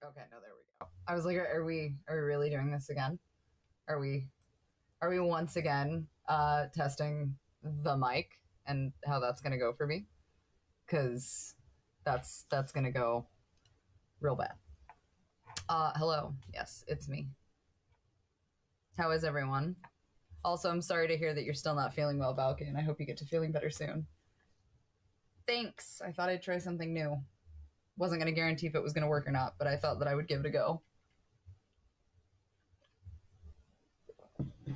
Okay, no, there we go. I was like, are we really doing this again? Are we once again testing the mic and how that's gonna go for me? Because that's gonna go real bad. Hello. Yes, it's me. How is everyone? Also, I'm sorry to hear that you're still not feeling well, Valky, and I hope you get to feeling better soon. Thanks. I thought I'd try something new. Wasn't going to guarantee if it was going to work or not, but I thought that I would give it a go.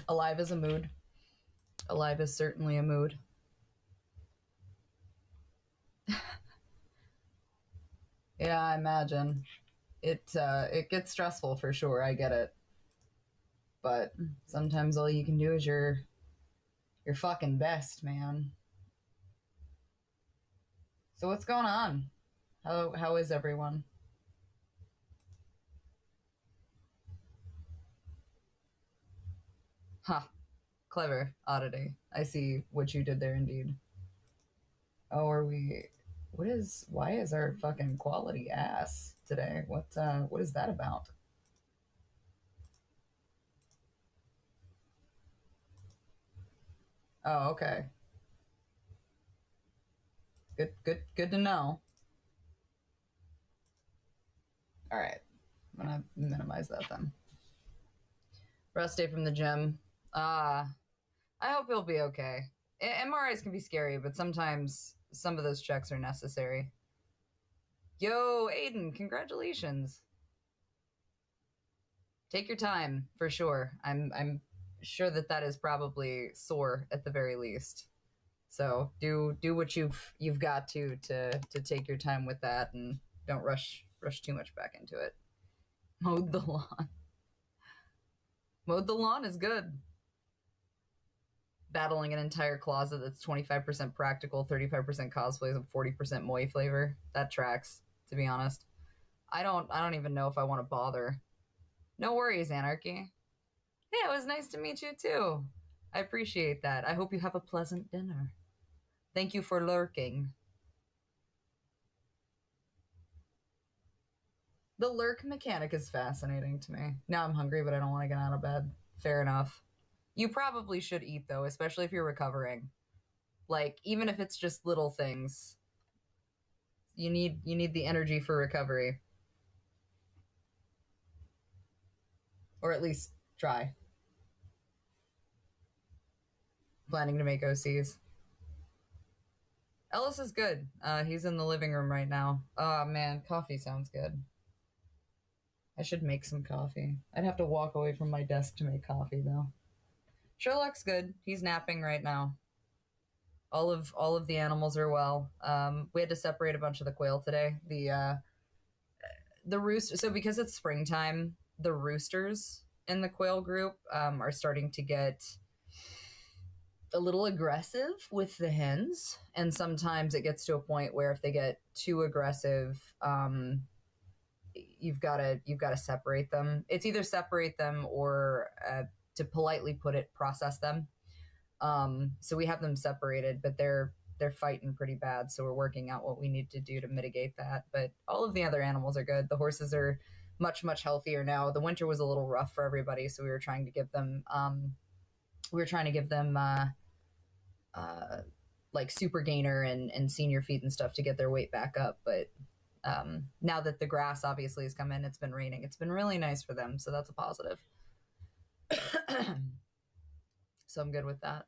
Alive is a mood. Alive is certainly a mood. Yeah, I imagine. It gets stressful for sure. I get it, but sometimes all you can do is your fucking best, man. So what's going on? How is everyone? Huh. Clever oddity. I see what you did there, indeed. Oh, are we? What is? Why is our fucking quality ass today? What is that about? Oh, okay. Good to know. All right, I'm gonna minimize that then. Rest day from the gym. I hope you'll be okay. MRIs can be scary, but sometimes some of those checks are necessary. Yo, Aiden, congratulations. Take your time for sure. I'm sure that that is probably sore at the very least. So do what you've got to take your time with that and don't rush too much back into it. Mowed the lawn. Mowed the lawn is good. Battling an entire closet that's 25% practical, 35% cosplays, and 40% moe flavor. That tracks, to be honest. I don't even know if I want to bother. No worries, Anarchy. Yeah, it was nice to meet you too. I appreciate that. I hope you have a pleasant dinner. Thank you for lurking. The lurk mechanic is fascinating to me. Now I'm hungry, but I don't want to get out of bed. Fair enough. You probably should eat though, especially if you're recovering. Like even if it's just little things, you need the energy for recovery, or at least try. Planning to make OCs. Ellis is good. He's in the living room right now. Oh man, coffee sounds good. I should make some coffee. I'd have to walk away from my desk to make coffee though. Sherlock's good. He's napping right now. All of the animals are well. We had to separate a bunch of the quail today. The rooster. So because it's springtime, the roosters in the quail group are starting to get a little aggressive with the hens, and sometimes it gets to a point where if they get too aggressive, you've got to separate them. It's either separate them or, to politely put it, process them. So we have them separated, but they're fighting pretty bad. So we're working out what we need to do to mitigate that. But all of the other animals are good. The horses are much healthier now. The winter was a little rough for everybody, so we were trying to give them like super gainer and senior feed and stuff to get their weight back up. But now that the grass obviously has come in, it's been raining. It's been really nice for them, so that's a positive. So I'm good with that.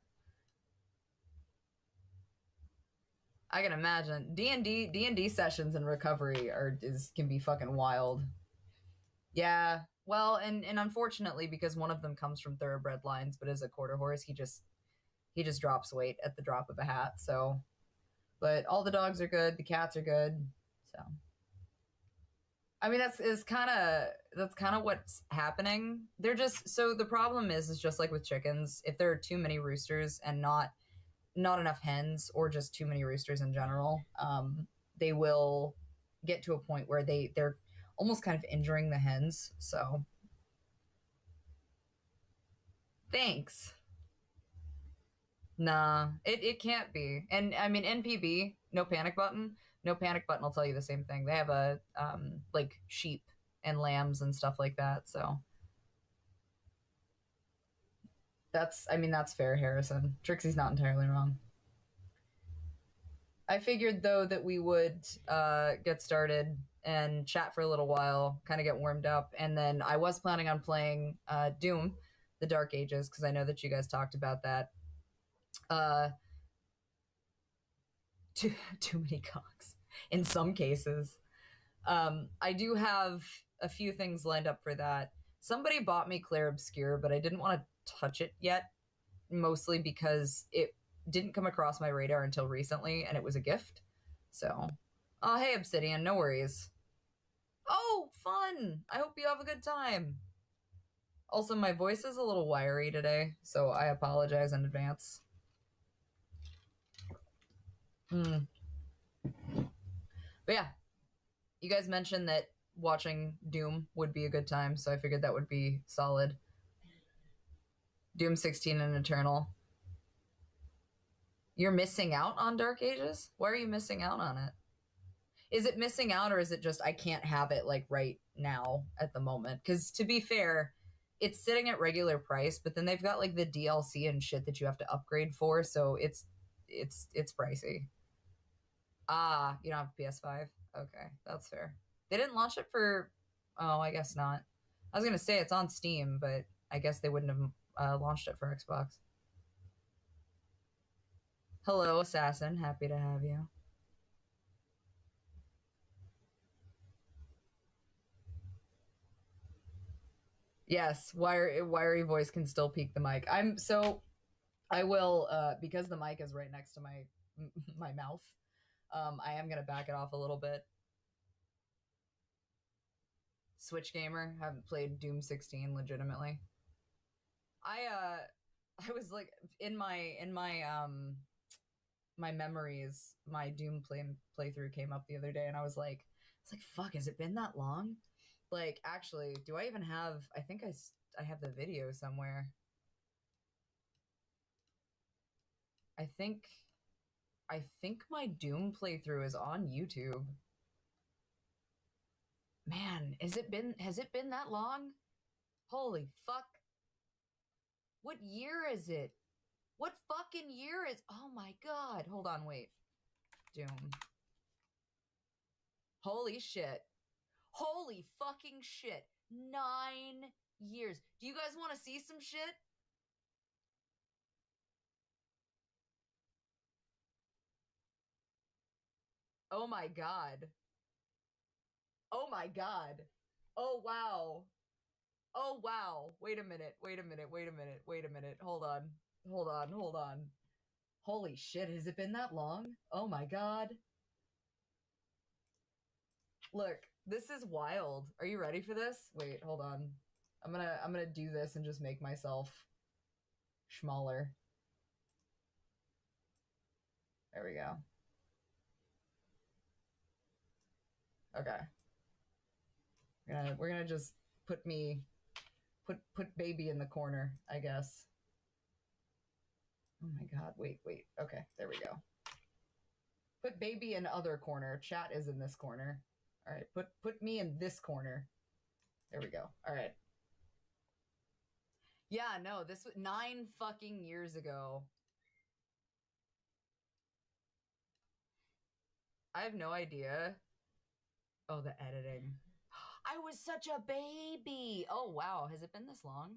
I can imagine D&D sessions in recovery can be fucking wild. Yeah. Well, and unfortunately, because one of them comes from thoroughbred lines, but is a quarter horse, he just drops weight at the drop of a hat. So, but all the dogs are good, the cats are good. So, I mean, that's kind of what's happening. They're just so the problem is just like with chickens, if there are too many roosters and not enough hens, or just too many roosters in general, they will get to a point where they're almost kind of injuring the hens. So thanks. Nah, it can't be. And I mean NPB, no panic button. No panic button will tell you the same thing. They have a like sheep and lambs and stuff like that. So that's, I mean, that's fair, Harrison. Trixie's not entirely wrong. I figured though that we would get started and chat for a little while, kind of get warmed up, and then I was planning on playing Doom, the Dark Ages, because I know that you guys talked about that. Too many cocks in some cases. I do have a few things lined up for that. Somebody bought me Clair Obscure, but I didn't want to touch it yet, mostly because it didn't come across my radar until recently, and it was a gift. So, oh, hey, Obsidian, no worries. Oh, fun! I hope you have a good time. Also, my voice is a little wiry today, so I apologize in advance. But yeah, you guys mentioned that watching Doom would be a good time, so I figured that would be solid. Doom 16 and Eternal. You're missing out on Dark Ages? Why are you missing out on it? Is it missing out, or is it just I can't have it like right now at the moment? Because to be fair, it's sitting at regular price, but then they've got like the DLC and shit that you have to upgrade for, so it's pricey. Ah, you don't have PS5? Okay, that's fair. They didn't launch it for... Oh, I guess not. I was going to say it's on Steam, but I guess they wouldn't have launched it for Xbox. Hello, Assassin. Happy to have you. Yes, wiry voice can still peak the mic. I will, because the mic is right next to my mouth, I am going to back it off a little bit. Switch gamer, haven't played Doom 16 legitimately. I was like in my my memories, my Doom playthrough came up the other day, and I was like, fuck, has it been that long? Like, actually, do I even have? I think I have the video somewhere. I think my Doom playthrough is on YouTube. Man, has it been that long? Holy fuck. What year is it? What fucking year is... Oh my god. Hold on, wait. Doom. Holy shit. Holy fucking shit. 9 years. Do you guys want to see some shit? Oh my god. Oh my god. Oh wow. Oh wow. Wait a minute. Wait a minute. Wait a minute. Wait a minute. Hold on. Hold on. Hold on. Holy shit. Has it been that long? Oh my god. Look, this is wild. Are you ready for this? Wait, hold on. I'm gonna do this and just make myself smaller. There we go. Okay. We're gonna just put baby in the corner, I guess. Oh my god, wait. Okay, there we go. Put baby in other corner. Chat is in this corner. All right, put me in this corner. There we go. All right. Yeah, no, this was 9 fucking years ago. I have no idea. Oh, the editing. I was such a baby. Oh, wow. Has it been this long?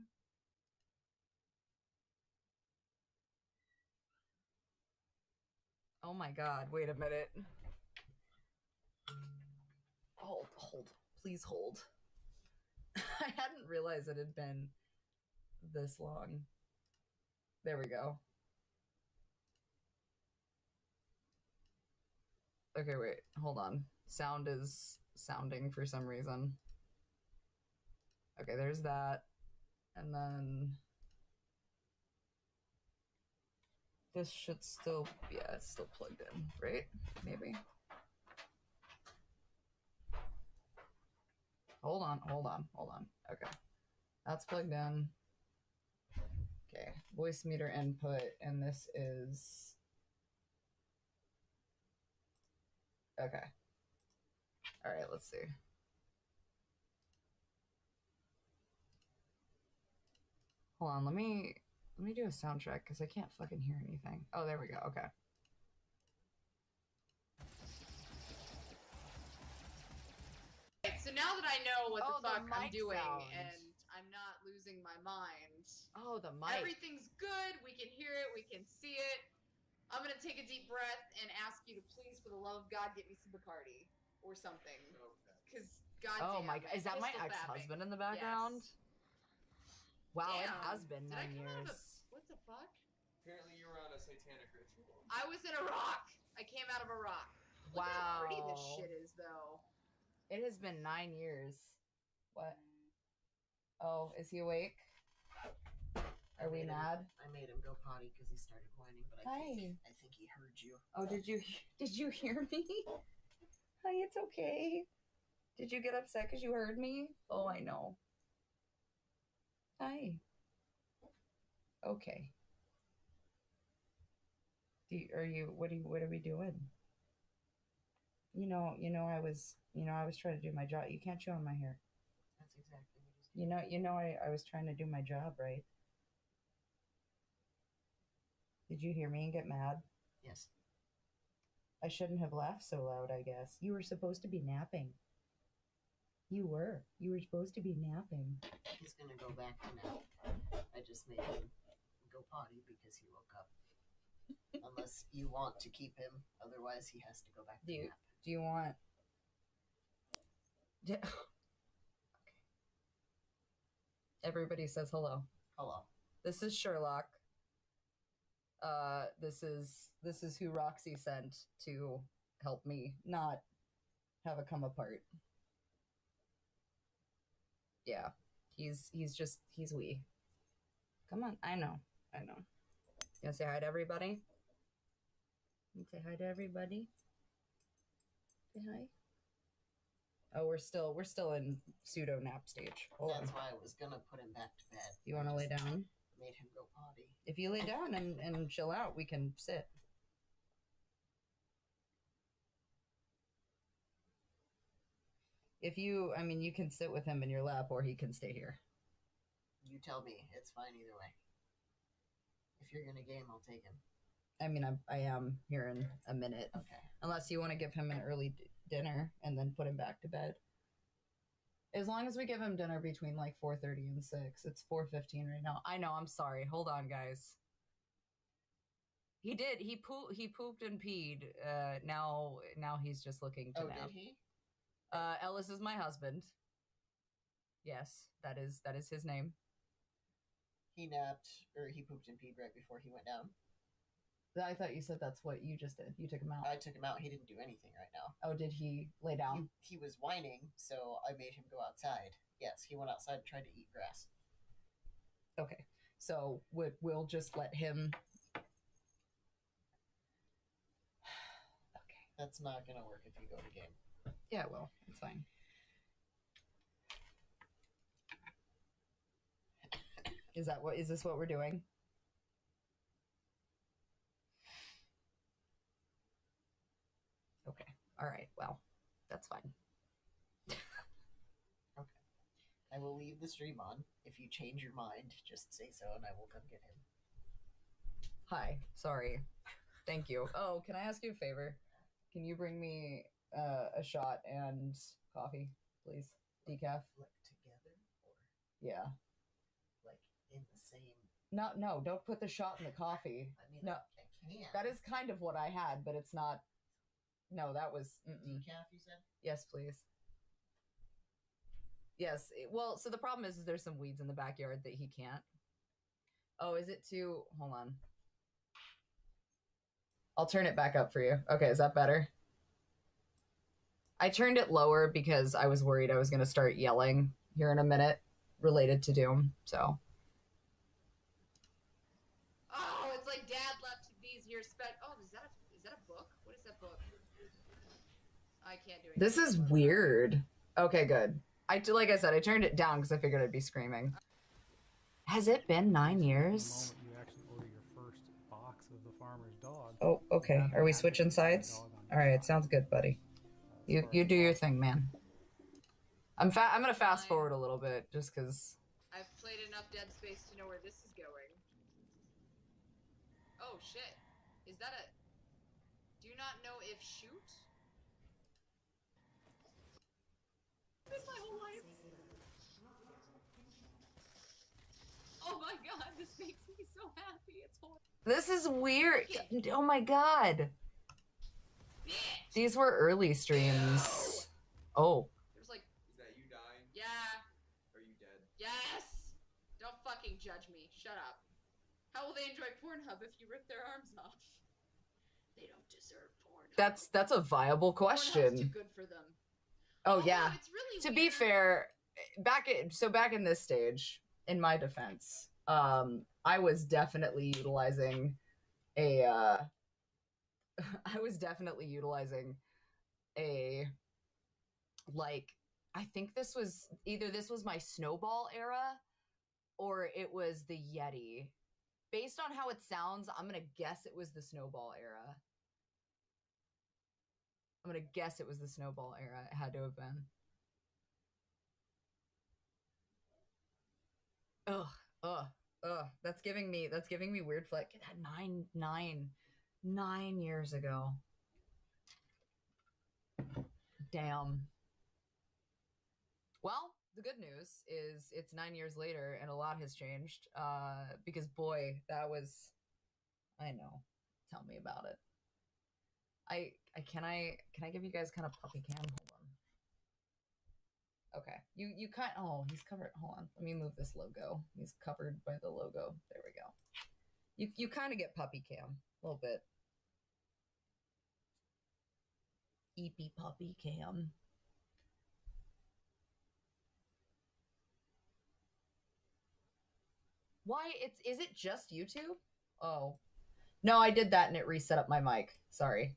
Oh my god. Wait a minute. Hold. Please hold. I hadn't realized it had been this long. There we go. Okay, wait. Hold on. Sound is sounding for some reason. Okay, there's that. And then this should still, yeah, it's still plugged in, right? Maybe. Hold on. Okay. That's plugged in. Okay, voice meter input, and this is... Okay. All right, let's see. Hold on, let me do a sound check because I can't fucking hear anything. Oh, there we go. Okay. So now that I know what the fuck I'm doing sound. and I'm not losing my mind. Oh, the mic. Everything's good. We can hear it. We can see it. I'm gonna take a deep breath and ask you to please, for the love of God, get me some Bacardi or something. Because goddamn. Oh my god, is that my ex-husband in the background? Yes. Wow, Damn. it has been 9 years. What the fuck? Apparently you were on a satanic ritual. I was in a rock. I came out of a rock. Look how pretty this shit is, though. It has been 9 years. What? Oh, is he awake? Are we mad? I made him go potty because he started whining, but I think he heard you. Oh, did you hear me? Hi, it's okay. Did you get upset because you heard me? Oh, I know. Hi. Okay. What are we doing? You know, I was trying to do my job. You can't chew on my hair. That's exactly what he's doing. I was trying to do my job, right? Did you hear me and get mad? Yes. I shouldn't have laughed so loud, I guess. You were supposed to be napping. You were supposed to be napping. He's gonna go back to nap. I just made him go potty because he woke up. Unless you want to keep him, otherwise he has to go back to nap. Do you want... Okay. Everybody says hello. Hello. This is Sherlock. This is who Roxy sent to help me not have a come apart. Yeah. He's wee. Come on, I know. You wanna say hi to everybody? You say hi to everybody? Say hi. Oh, we're still in pseudo nap stage. Hold That's on. why I was gonna put him back to bed. You want to lay down? Made him go potty. If you lay down and chill out, we can sit. You can sit with him in your lap or he can stay here. You tell me. It's fine either way. If you're gonna game, I'll take him. I am here in a minute. Okay. Unless you want to give him an early dinner and then put him back to bed. As long as we give him dinner between like 4:30 and 6. It's 4:15 right now. I know, I'm sorry. Hold on, guys. He did. He pooped and peed. Now he's just looking to nap. Did he? Ellis is my husband. Yes, that is his name. He napped, or he pooped and peed right before he went down. I thought you said that's what you just did. You took him out. I took him out. He didn't do anything right now. Oh, did he lay down? He was whining, so I made him go outside. Yes, he went outside and tried to eat grass. Okay, so we'll just let him... Okay. That's not going to work if you go to game. Yeah, well, it's fine. Is this what we're doing? Okay. All right. Well, that's fine. Okay. I will leave the stream on. If you change your mind, just say so and I will come get him. Hi. Sorry. Thank you. Oh, can I ask you a favor? Can you bring me a shot and coffee, please? Decaf? Like together? Or yeah. Like in the same... No, don't put the shot in the coffee. No, I can't. That is kind of what I had, but it's not... No, that was... Decaf, you said? Yes, please. Yes. Well, so the problem is there's some weeds in the backyard that he can't. Oh, is it too... Hold on. I'll turn it back up for you. Okay, is that better? I turned it lower because I was worried I was going to start yelling here in a minute related to Doom, so... Oh, it's like Dad left these here Oh, is that a book? What is that book? I can't do it. This is weird. Okay, good. Like I said, I turned it down because I figured I'd be screaming. Has it been 9 years? The moment you actually order your first box of the farmer's dog. Oh, okay. Are we switching sides? All right, sounds good, buddy. You do your thing, man. I'm gonna fast forward a little bit just because. I I've played enough Dead Space to know where this is going. Oh shit. Is that a... Do not know if shoot? This my whole life. Oh my god, this makes me so happy. It's horrible. This is weird. Oh my god. Bitch! These were early streams. Oh. There's like... Is that you dying? Yeah. Are you dead? Yes! Don't fucking judge me. Shut up. How will they enjoy Pornhub if you rip their arms off? They don't deserve Pornhub. That's a viable Pornhub's too question. good for them. Oh Although yeah. It's really To weird. be fair, back in this stage, in my defense, I was definitely utilizing a like, I think this was my Snowball era or it was the Yeti. Based on how it sounds, I'm gonna guess it was the Snowball era. It had to have been. Ugh. That's giving me weird flick. 9 years ago. Damn. Well, the good news is it's 9 years later and a lot has changed. Because boy, that was, I know. Tell me about it. Can I give you guys kind of puppy cam? Hold on. Okay. You kind, oh, he's covered. Hold on. Let me move this logo. He's covered by the logo. There we go. You kind of get puppy cam a little bit. Eepy puppy cam. Why? Is it just YouTube? Oh. No, I did that and it reset up my mic. Sorry.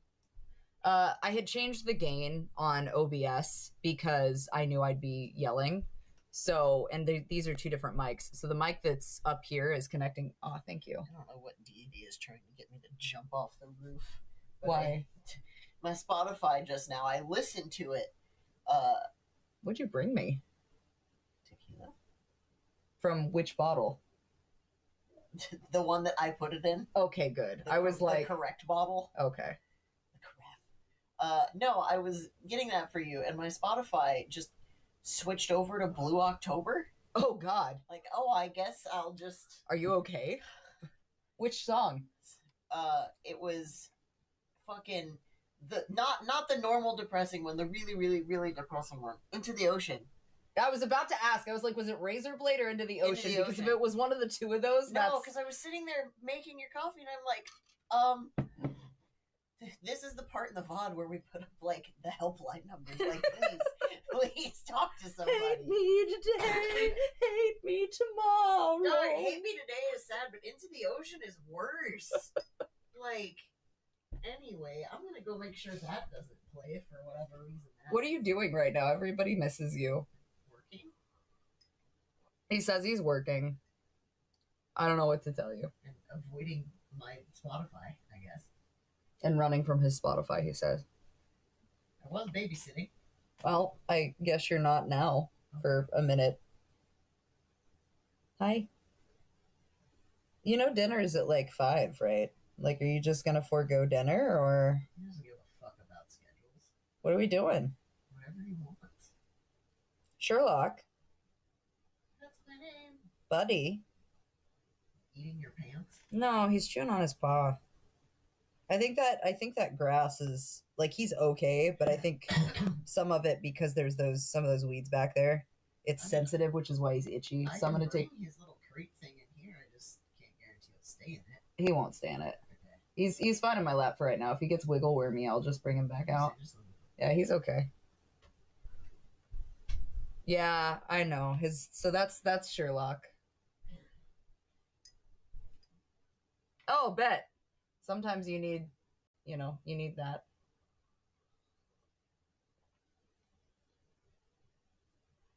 I had changed the gain on OBS because I knew I'd be yelling. So, and these are two different mics. So the mic that's up here is connecting. Oh, thank you. I don't know what deity is trying to get me to jump off the roof. Why? My Spotify just now, I listened to it. What'd you bring me? Tequila? From which bottle? The one that I put it in. Okay, good. I was like... The correct bottle. Okay. No, I was getting that for you, and my Spotify just switched over to Blue October. Oh, God. Like, oh, I guess I'll just... Are you okay? Which song? It was fucking... Not the normal depressing one, the really, really, really depressing one. Into the Ocean. I was about to ask. I was like, was it Razor Blade or Into the Ocean? The because Ocean. if it was one of the two of those, No, because I was sitting there making your coffee, and I'm like, this is the part in the VOD where we put up, like, the helpline numbers. Like, please talk to somebody. Hate me today, hate me tomorrow. No, Hate Me Today is sad, but Into the Ocean is worse. Like, anyway, I'm gonna go make sure that doesn't play for whatever reason. What are you doing right now? Everybody misses you. Working? He says he's working. I don't know what to tell you. And avoiding my Spotify, I guess. And running from his Spotify, he says. I was babysitting. Well, I guess you're not now for a minute. Hi. You know dinner's at like 5, right? Like, are you just gonna forego dinner, or... He doesn't give a fuck about schedules. What are we doing? Whatever he wants. Sherlock. That's my name. Buddy. Eating your pants? No, he's chewing on his paw. I think that grass is, like, he's okay, but I think some of it, because there's some of those weeds back there, it's sensitive, which is why he's itchy. So I'm gonna take his little crate thing in here. I just can't guarantee he'll stay in it. He won't stay in it. Okay. He's fine in my lap for right now. If he gets wiggle wormy, I'll just bring him back out. Yeah, he's okay. Yeah, I know. So that's Sherlock. Oh, bet. Sometimes you need that.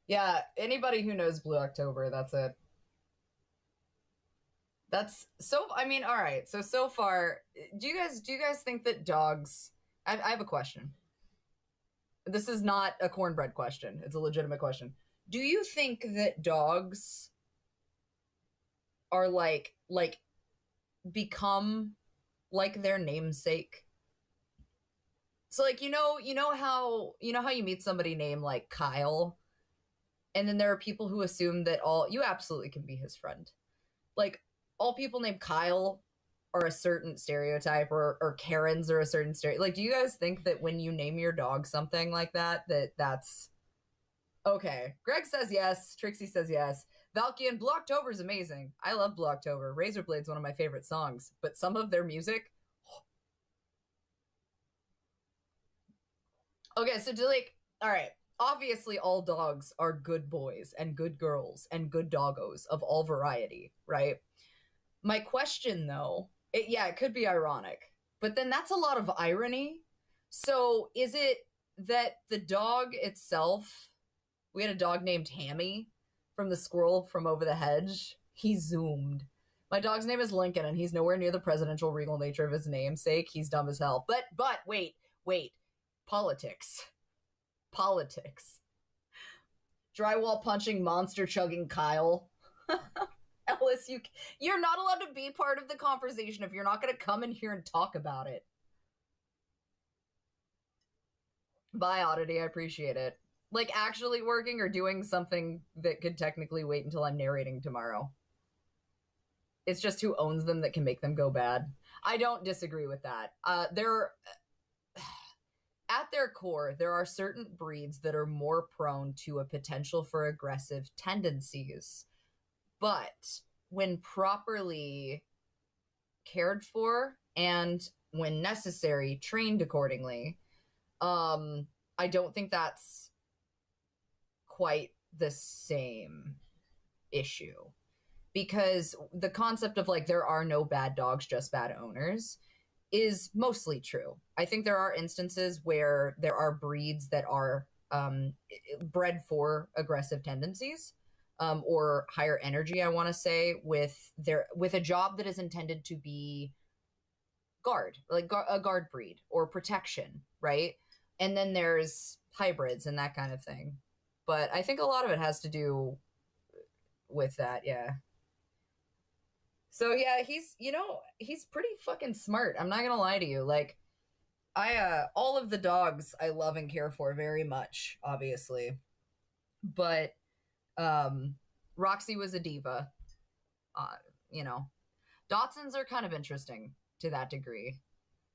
Yeah, anybody who knows Blue October, that's it. That's so, I mean, all right. So far, do you guys think that dogs, I have a question. This is not a cornbread question. It's a legitimate question. Do you think that dogs are like become like their namesake. So like you know how you meet somebody named like Kyle, and then there are people who assume that you absolutely can be his friend. Like all people named Kyle are a certain stereotype, or Karens are a certain stereotype. Like, do you guys think that when you name your dog something like that's okay? Greg says yes. Trixie says yes. Valkian, Blue October is amazing. I love Blue October. Razorblade's one of my favorite songs, but some of their music. Okay, so all right. Obviously, all dogs are good boys and good girls and good doggos of all variety, right? My question, though, it could be ironic, but then that's a lot of irony. So is it that the dog itself, we had a dog named Hammy from the squirrel from over the hedge. He zoomed. My dog's name is Lincoln, and he's nowhere near the presidential regal nature of his namesake. He's dumb as hell. But wait. Politics. Drywall punching, monster chugging Kyle. Ellis, you're not allowed to be part of the conversation if you're not going to come in here and talk about it. Bye, Oddity. I appreciate it. Like, actually working or doing something that could technically wait until I'm narrating tomorrow. It's just who owns them that can make them go bad. I don't disagree with that. At their core, there are certain breeds that are more prone to a potential for aggressive tendencies. But when properly cared for and when necessary, trained accordingly, I don't think that's quite the same issue. Because the concept of like there are no bad dogs, just bad owners is mostly true. I think there are instances where there are breeds that are bred for aggressive tendencies. Or higher energy, I want to say, with a job that is intended to be guard, like a guard breed or protection, right? And then there's hybrids and that kind of thing. But I think a lot of it has to do with that, yeah. So yeah, he's pretty fucking smart. I'm not gonna lie to you. Like, all of the dogs I love and care for very much, obviously, but Roxy was a diva. Dachshunds are kind of interesting to that degree.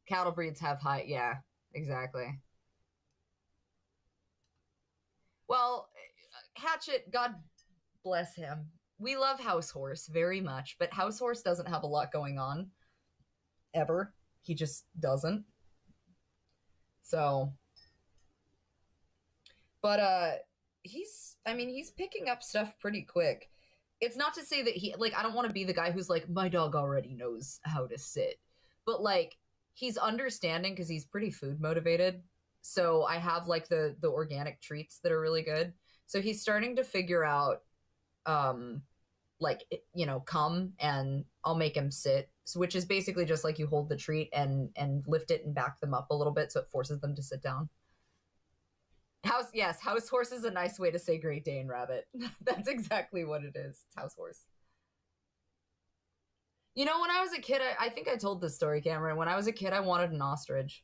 Cattle breeds have yeah, exactly. Well, Hatchet, God bless him. We love Househorse very much, but Househorse doesn't have a lot going on. Ever. He just doesn't. So. But, he's picking up stuff pretty quick. It's not to say that I don't want to be the guy who's like, my dog already knows how to sit. But, like, he's understanding because he's pretty food motivated. So I have, like, the organic treats that are really good. So he's starting to figure out, come and I'll make him sit. So, which is basically just like you hold the treat and lift it and back them up a little bit so it forces them to sit down. Househorse is a nice way to say Great Dane Rabbit. That's exactly what it is. It's Househorse. When I was a kid, I think I told this story, Cameron. When I was a kid, I wanted an ostrich.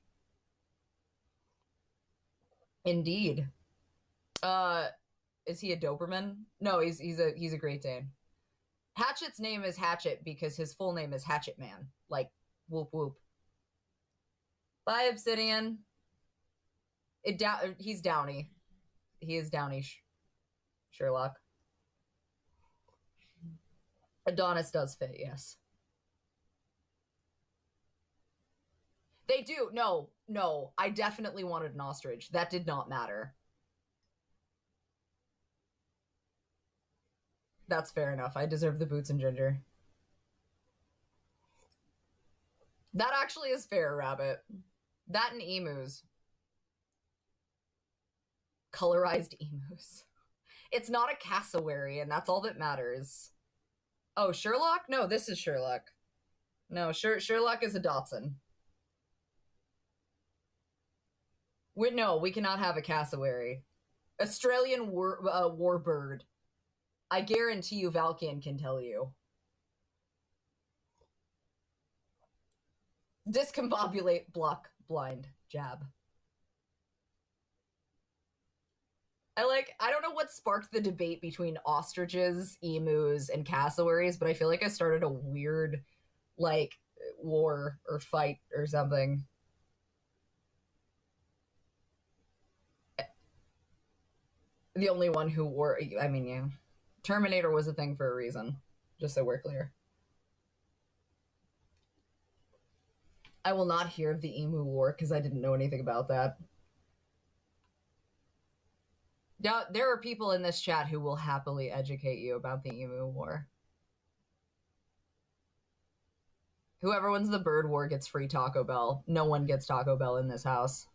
Indeed. Is he a Doberman? No, he's a Great Dane. Hatchet's name is Hatchet because his full name is Hatchet Man. Like, whoop whoop. Bye, Obsidian. He's Downy. He is Downy Sherlock. Adonis does fit, yes. They do. No. I definitely wanted an ostrich. That did not matter. That's fair enough. I deserve the boots and ginger. That actually is fair, Rabbit. That and emus. Colorized emus. It's not a cassowary, and that's all that matters. Oh, Sherlock? No, this is Sherlock. No, Sherlock is a Dotson. We cannot have a cassowary. Australian warbird. I guarantee you Valkian can tell you. Discombobulate, block, blind, jab. I don't know what sparked the debate between ostriches, emus, and cassowaries, but I feel like I started a weird, like, war or fight or something. The only one who wore, I mean, yeah. Terminator was a thing for a reason, just so we're clear. I will not hear of the Emu War because I didn't know anything about that. Now, there are people in this chat who will happily educate you about the Emu War. Whoever wins the Bird War gets free Taco Bell. No one gets Taco Bell in this house.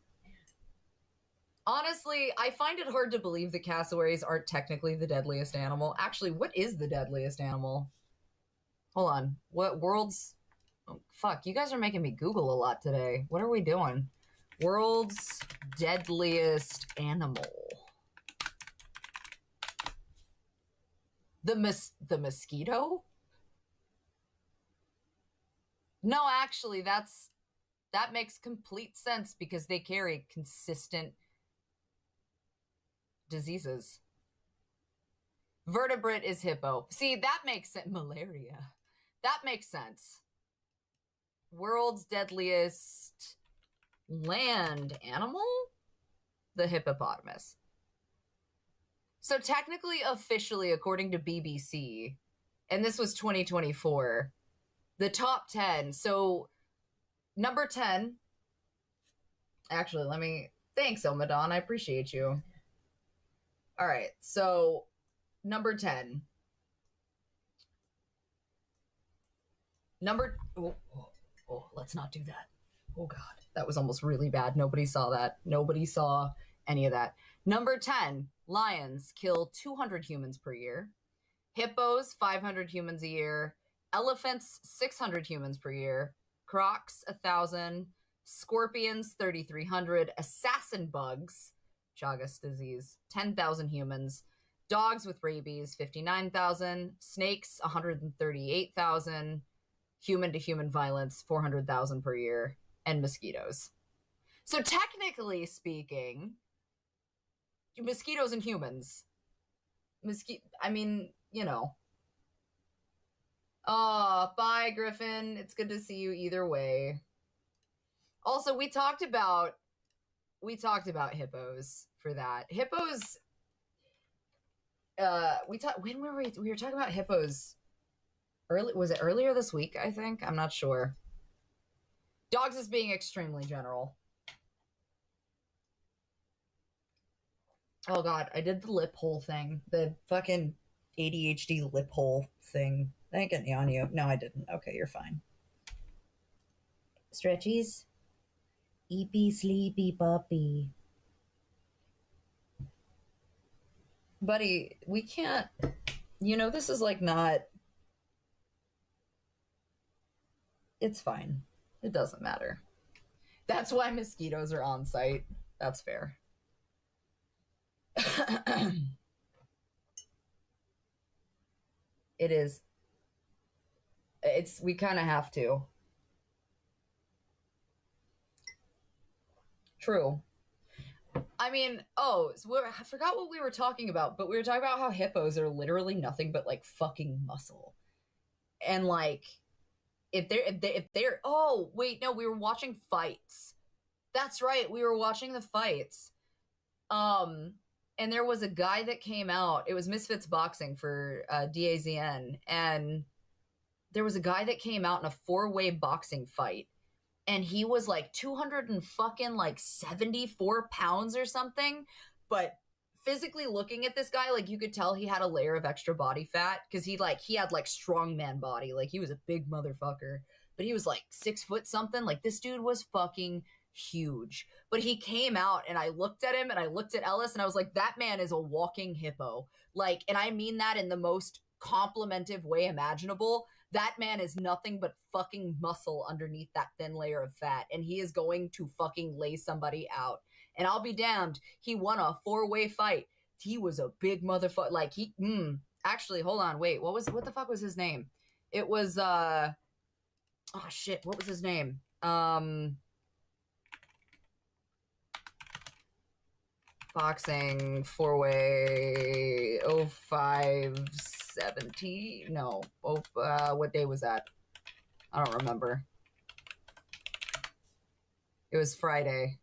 Honestly, I find it hard to believe that cassowaries aren't technically the deadliest animal. Actually, what is the deadliest animal? Hold on. What world's... Oh, fuck, you guys are making me Google a lot today. What are we doing? World's deadliest animal. The mosquito? No, actually, that makes complete sense because they carry consistent diseases. Vertebrate is hippo. See, that makes sense. Malaria. That makes sense. World's deadliest land animal? The hippopotamus. So technically, officially, according to BBC, and this was 2024, the top 10. So number 10, actually, thanks, Omadon. I appreciate you. All right, so number 10. Let's not do that. Oh, God. That was almost really bad. Nobody saw that. Nobody saw any of that. Number 10, lions kill 200 humans per year. Hippos, 500 humans a year. Elephants, 600 humans per year. Crocs, 1,000. Scorpions, 3,300. Assassin bugs, Chagas disease, 10,000 humans. Dogs with rabies, 59,000. Snakes, 138,000. Human-to-human violence, 400,000 per year. And mosquitoes. So technically speaking, mosquitoes and humans. I mean, you know. Oh, bye, Griffin. It's good to see you either way. Also, we talked about hippos for that. Hippos. When were we were talking about hippos? Was it earlier this week? I think. I'm not sure. Dogs is being extremely general. Oh God, I did the lip hole thing. The fucking ADHD lip hole thing. I ain't getting on you. No, I didn't. Okay, you're fine. Stretchies. Eepy sleepy puppy. Buddy, we can't... You know, this is like not... It's fine. It doesn't matter. That's why mosquitoes are on site. That's fair. It is. We kind of have to. True. I mean, so I forgot what we were talking about, but we were talking about how hippos are literally nothing but like fucking muscle. And like, if they're oh wait, no, we were watching fights. That's right, we were watching the fights. And there was a guy that came out. It was Misfits Boxing for DAZN, and there was a guy that came out in a 4-way boxing fight, and he was like 274 pounds or something. But physically looking at this guy, like you could tell he had a layer of extra body fat because he had like strongman body, like he was a big motherfucker. But he was like 6 foot something. Like this dude was fucking huge. But he came out, and I looked at him, and I looked at Ellis, and I was like, that man is a walking hippo. Like, and I mean that in the most complimentive way imaginable. That man is nothing but fucking muscle underneath that thin layer of fat, and he is going to fucking lay somebody out. And I'll be damned, he won a 4-way fight. He was a big motherfucker. Like, actually, hold on, wait, what the fuck was his name? It was, oh shit, what was his name? Boxing 4-way 0517. No. What day was that? I don't remember. It was Friday.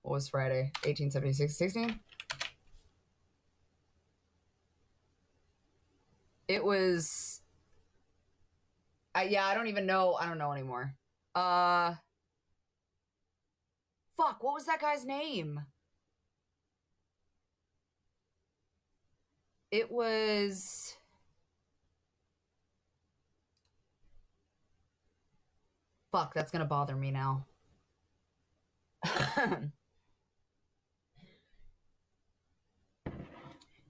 What was Friday? 1876, 16? It was... yeah, I don't even know. I don't know anymore. Fuck, what was that guy's name? It was... Fuck, that's gonna bother me now.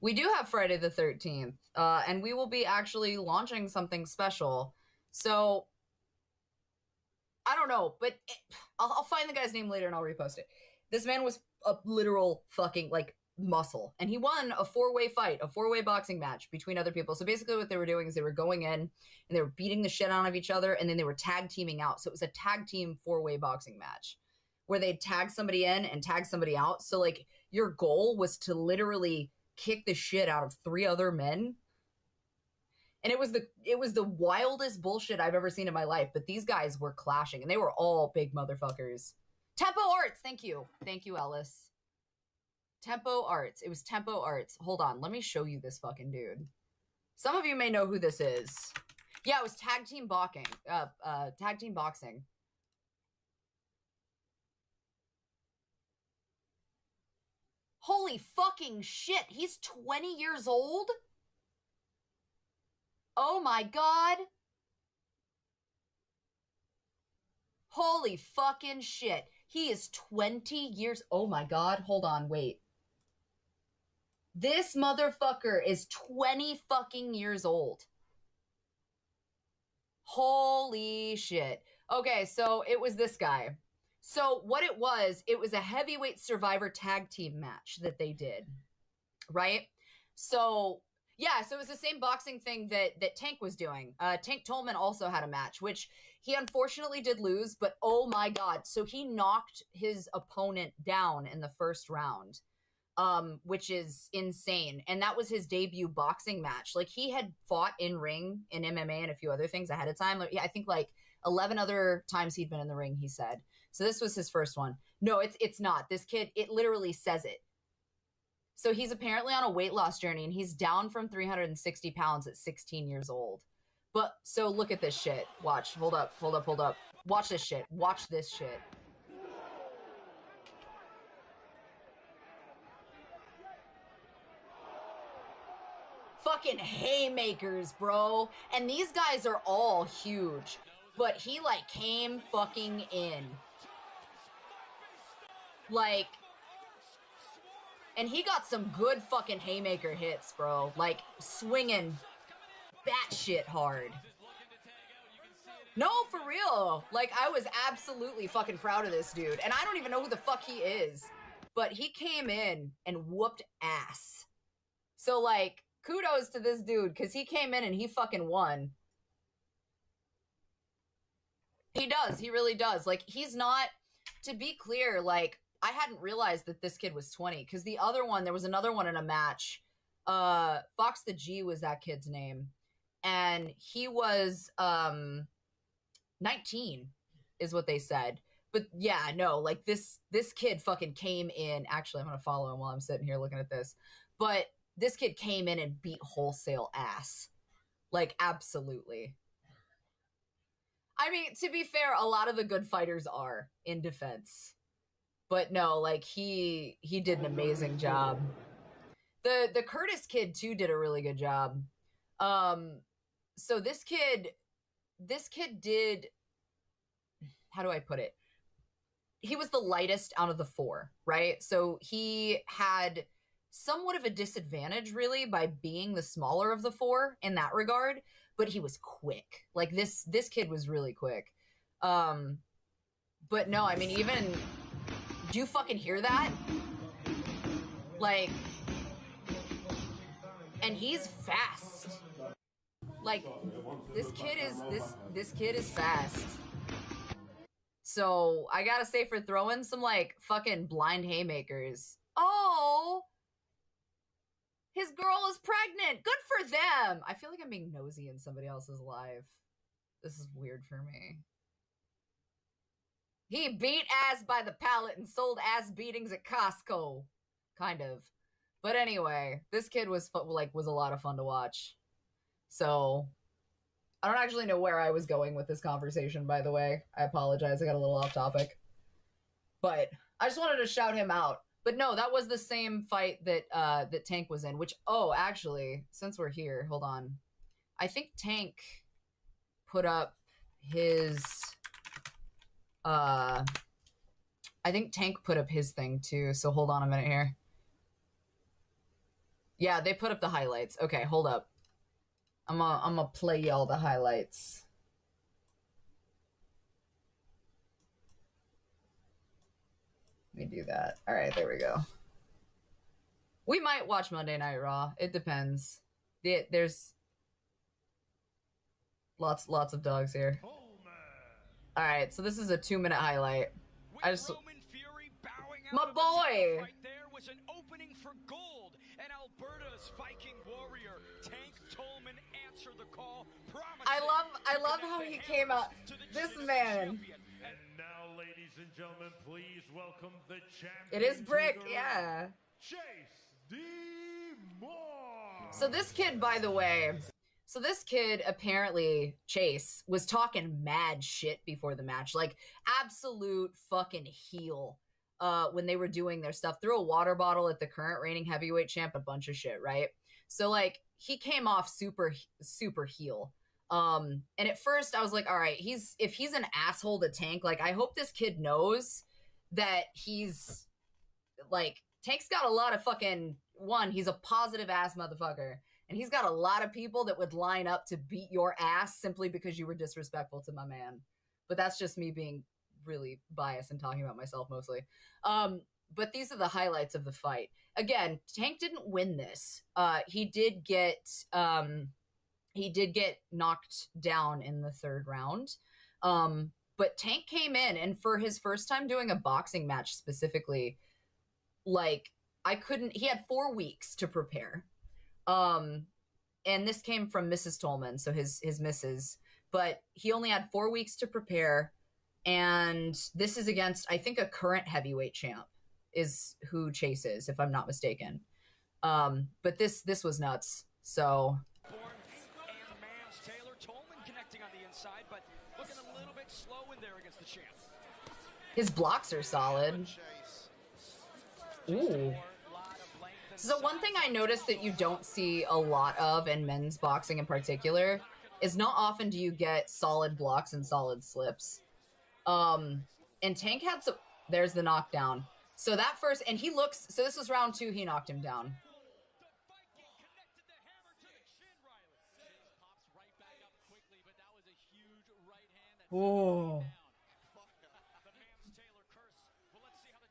We do have Friday the 13th, and we will be actually launching something special. So, I don't know, but I'll find the guy's name later and I'll repost it. This man was a literal fucking, like, muscle. And he won a 4-way fight, a 4-way boxing match between other people. So basically what they were doing is they were going in and they were beating the shit out of each other, and then they were tag teaming out. So it was a tag team 4-way boxing match where they'd tag somebody in and tag somebody out. So, like, your goal was to literally kick the shit out of 3 other men. And it was the wildest bullshit I've ever seen in my life. But these guys were clashing, and they were all big motherfuckers. Tempo Arts, thank you, Ellis. Tempo Arts. It was Tempo Arts. Hold on, let me show you this fucking dude. Some of you may know who this is. Yeah, it was tag team boxing. Tag team boxing. Holy fucking shit, he's 20 years old? Oh my god. Holy fucking shit. He is 20 years... Oh my god, hold on, wait. This motherfucker is 20 fucking years old. Holy shit. Okay, so it was this guy. So what it was a heavyweight survivor tag team match that they did, right? So, yeah, so it was the same boxing thing that Tank was doing. Tank Tolman also had a match, which he unfortunately did lose, but oh my god. So he knocked his opponent down in the first round, which is insane. And that was his debut boxing match. Like, he had fought in ring in MMA and a few other things ahead of time. Like, I think like 11 other times he'd been in the ring, he said. So this was his first one. No, it's not. This kid, it literally says it. So he's apparently on a weight loss journey, and he's down from 360 pounds at 16 years old. But, so look at this shit. Watch. Hold up. Watch this shit. Watch this shit. Fucking haymakers, bro. And these guys are all huge. But he, like, came fucking in. Like, and he got some good fucking haymaker hits, bro. Like, swinging batshit hard. No, for real. Like, I was absolutely fucking proud of this dude. And I don't even know who the fuck he is. But he came in and whooped ass. So, like, kudos to this dude, because he came in and he fucking won. He does. He really does. Like, he's not, to be clear, like, I hadn't realized that this kid was 20, because the other one, there was another one in a match. Fox the G was that kid's name. And he was 19, is what they said. But yeah, no, like this kid fucking came in. Actually, I'm going to follow him while I'm sitting here looking at this. But this kid came in and beat wholesale ass. Like, absolutely. I mean, to be fair, a lot of the good fighters are, in defense. But no, like, he did an amazing job. The Curtis kid, too, did a really good job. So this kid did, how do I put it? He was the lightest out of the 4, right? So he had somewhat of a disadvantage, really, by being the smaller of the 4 in that regard, but he was quick. Like, this kid was really quick. But no, I mean, even, do you fucking hear that? Like, and he's fast. Like, this kid is fast. So I gotta say, for throwing some like fucking blind haymakers. Oh, his girl is pregnant. Good for them. I feel like I'm being nosy in somebody else's life. This is weird for me. He beat ass by the pallet and sold ass beatings at Costco. Kind of. But anyway, this kid was a lot of fun to watch. So I don't actually know where I was going with this conversation, by the way. I apologize. I got a little off topic. But I just wanted to shout him out. But no, that was the same fight that that Tank was in, which, oh, actually, since we're here, hold on. I think Tank put up his thing too, so hold on a minute here. Yeah, they put up the highlights. Okay, hold up. I'm gonna play y'all the highlights. Let me do that. All right, there we go. We might watch Monday Night Raw. It depends. There's lots of dogs here. All right, so this is a 2-minute highlight. I just my boy. Right there was an opening for gold, and Alberta's Viking warrior Tank Tolman answered the call. I love how he came out. This man. And now, ladies and gentlemen, please welcome the champion. It is Brick, yeah. Chase D. Moore. So this kid, by the way, apparently, Chase, was talking mad shit before the match. Like, absolute fucking heel. When they were doing their stuff. Threw a water bottle at the current reigning heavyweight champ, a bunch of shit, right? So, like, he came off super heel. And at first I was like, all right, if he's an asshole to Tank, like, I hope this kid knows that he's, like, Tank's got a lot of fucking, he's a positive ass motherfucker. And he's got a lot of people that would line up to beat your ass simply because you were disrespectful to my man. But that's just me being really biased and talking about myself mostly. But these are the highlights of the fight. Again, Tank didn't win this. He did get knocked down in the 3rd round. But Tank came in, and for his first time doing a boxing match specifically, like, he had 4 weeks to prepare. And this came from Mrs. Tolman, so his missus, but he only had 4 weeks to prepare. And this is against, I think, a current heavyweight champ is who Chase is, if I'm not mistaken. But this was nuts. So Taylor Tolman connecting on the inside, but looking a little bit slow in there against the champ. His blocks are solid. Ooh. So one thing I noticed that you don't see a lot of in men's boxing in particular is not often do you get solid blocks and solid slips. And Tank had some, there's the knockdown. So that first, and so this was round 2, he knocked him down. Whoa.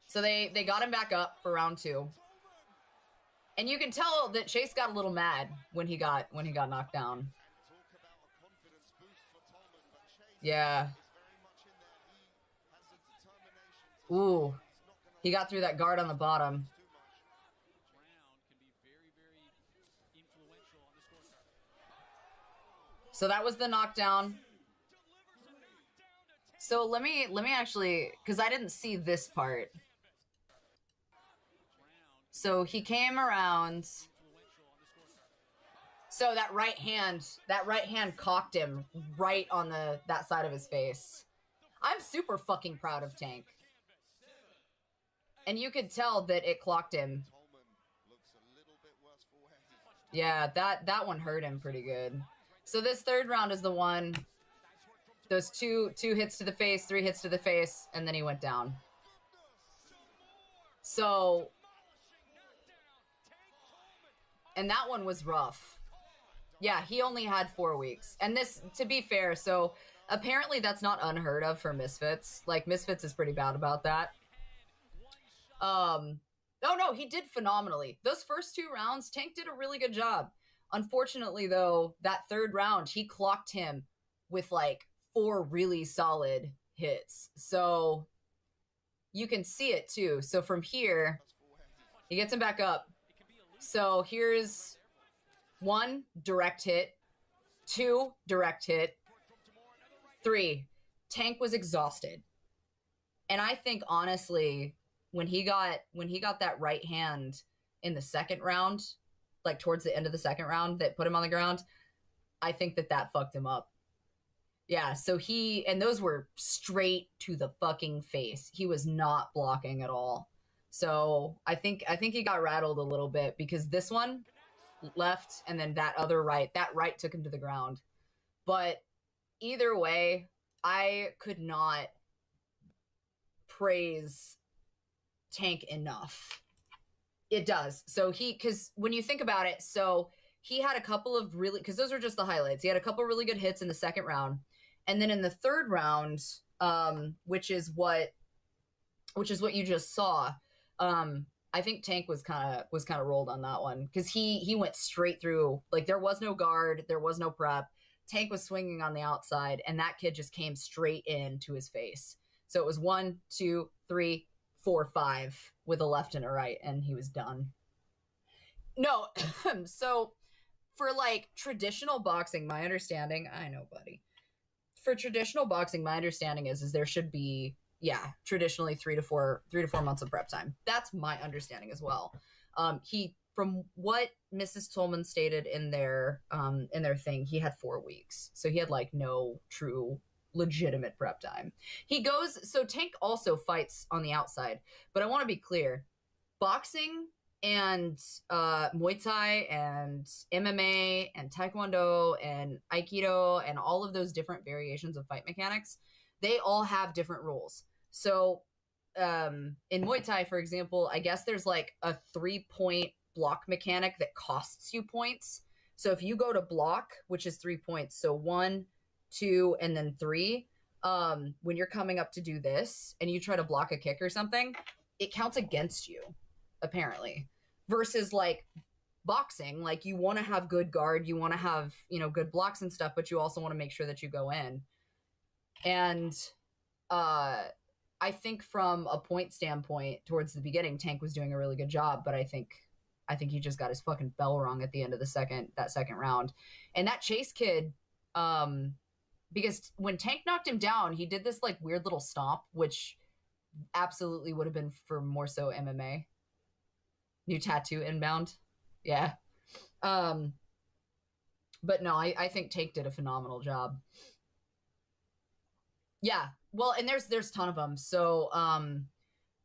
So they got him back up for round 2. And you can tell that Chase got a little mad when he got knocked down. Yeah. Ooh. He got through that guard on the bottom. So that was the knockdown. So let me actually, because I didn't see this part. So he came around. So that right hand cocked him right on that side of his face. I'm super fucking proud of Tank. And you could tell that it clocked him. Yeah, that one hurt him pretty good. So this 3rd round is the one. Those two hits to the face, 3 hits to the face, and then he went down. So, and that one was rough. Yeah, he only had 4 weeks. And this, to be fair, so apparently that's not unheard of for Misfits. Like, Misfits is pretty bad about that. No, he did phenomenally. Those first 2 rounds, Tank did a really good job. Unfortunately, though, that 3rd round, he clocked him with, like, 4 really solid hits. So you can see it too. So from here, he gets him back up. So here's 1, direct hit, 2, direct hit, 3, Tank was exhausted. And I think honestly, when he got that right hand in the second round, like towards the end of the second round that put him on the ground, I think that fucked him up. Yeah, so and those were straight to the fucking face. He was not blocking at all. So I think he got rattled a little bit because this one left and then that right took him to the ground. But either way, I could not praise Tank enough. It does. So because when you think about it, so he had a couple of really, because those are just the highlights. He had a couple really good hits in the second round. And then in the third round, which is what you just saw, I think Tank was kind of rolled on that one because he went straight through. Like there was no guard, there was no prep. Tank was swinging on the outside, and that kid just came straight into his face. So it was 1, 2, 3, 4, 5 with a left and a right, and he was done. No, so for like traditional boxing, my understanding, I know, buddy. For traditional boxing, my understanding is there should be, traditionally 3 to 4 months of prep time. That's my understanding as well. From what Mrs. Tolman stated in their thing, he had 4 weeks. So he had like no true legitimate prep time. So Tank also fights on the outside, but I want to be clear, boxing and Muay Thai and MMA and Taekwondo and Aikido and all of those different variations of fight mechanics, they all have different rules. So in Muay Thai, for example, I guess there's like a 3-point block mechanic that costs you points. So if you go to block, which is 3 points, so 1, 2, and then 3, when you're coming up to do this and you try to block a kick or something, it counts against you, apparently. Versus like boxing, like you want to have good guard, you want to have, good blocks and stuff, but you also want to make sure that you go in. And I think from a point standpoint, towards the beginning, Tank was doing a really good job, but I think he just got his fucking bell rung at the end of that second round. And that Chase kid, because when Tank knocked him down, he did this like weird little stomp, which absolutely would have been for more so MMA. New tattoo inbound. Yeah. But no, I think Tank did a phenomenal job. Yeah. Well, and there's a ton of them. So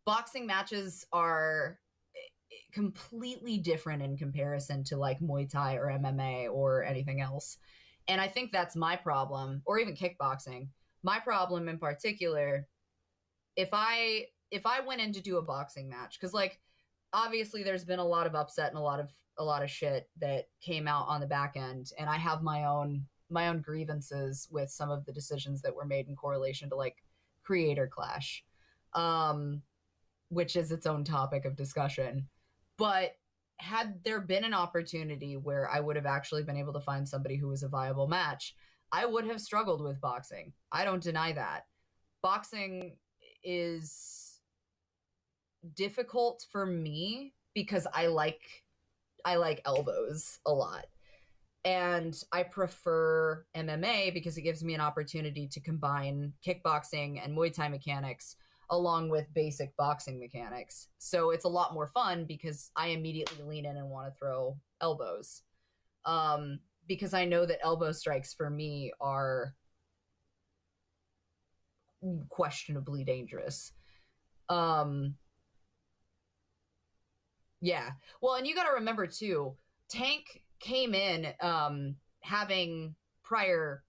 boxing matches are completely different in comparison to like Muay Thai or MMA or anything else. And I think that's my problem, or even kickboxing. My problem in particular, if I went in to do a boxing match, because like obviously there's been a lot of upset and a lot of shit that came out on the back end, and I have my own grievances with some of the decisions that were made in correlation to like creator clash, which is its own topic of discussion. But had there been an opportunity where I would have actually been able to find somebody who was a viable match, I would have struggled with boxing. I don't deny that. Boxing is difficult for me because I like elbows a lot. And I prefer MMA because it gives me an opportunity to combine kickboxing and Muay Thai mechanics along with basic boxing mechanics. So it's a lot more fun because I immediately lean in and want to throw elbows. Because I know that elbow strikes for me are questionably dangerous. Yeah. Well, and you got to remember too, Tank came in having prior